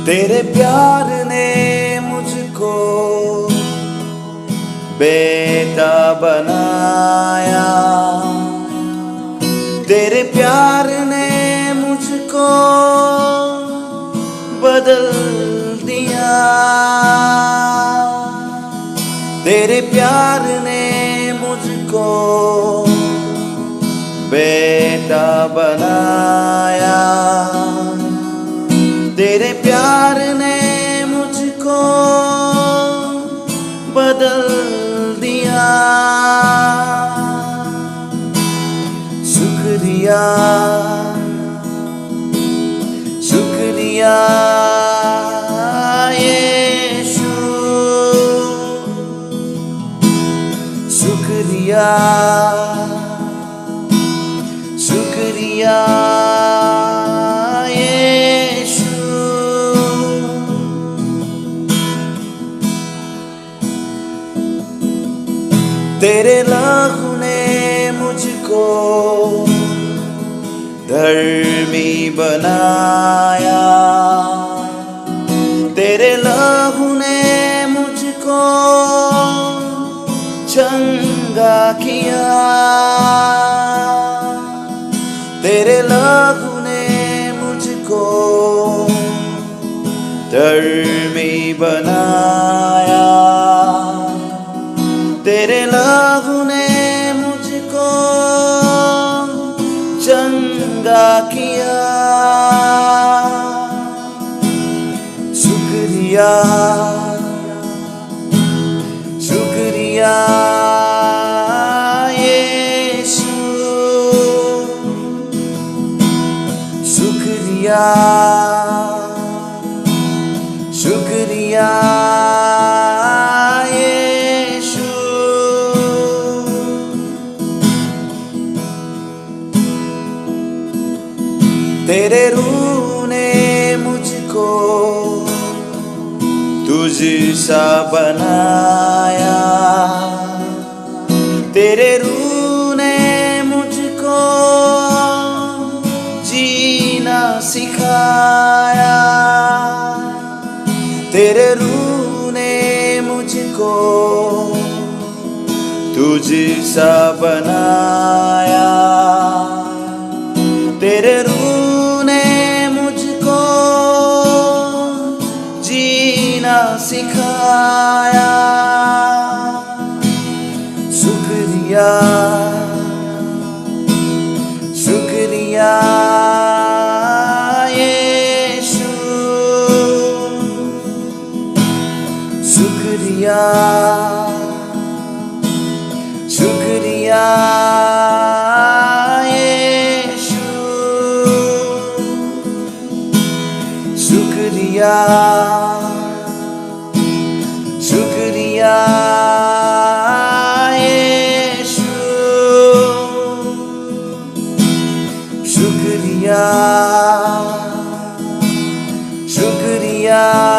तेरे प्यार ने मुझको बेटा बनाया, तेरे प्यार ने मुझको बदल दिया, तेरे प्यार ने मुझको बेटा बनाया, तेरे प्यार ने मुझको बदल दिया। शुक्रिया शुक्रिया यीशु, शुक्रिया शुक्रिया यीशु। तेरे लहू ने मुझको धर्मी बनाया, तेरे लहू ने मुझको चंगा किया, तेरे लहू ने मुझको धर्मी बनाया, तेरे लहू ने मुझको चंगा किया। शुक्रिया शुक्रिया यीशु, शुक्रिया शुक्रिया यीशु। तेरे रूह ने मुझको तुझ सा बनाया, तेरे रूह ने मुझको जीना सिखाया, तेरे रूह ने मुझको तुझ सा बनाया, तेरे रूह ने मुझको जीना सिखाया। शुक्रिया शुक्रिया यीशु, शुक्रिया शुक्रिया यीशु, शुक्रिया शुक्रिया यीशु, शुक्रिया शुक्रिया।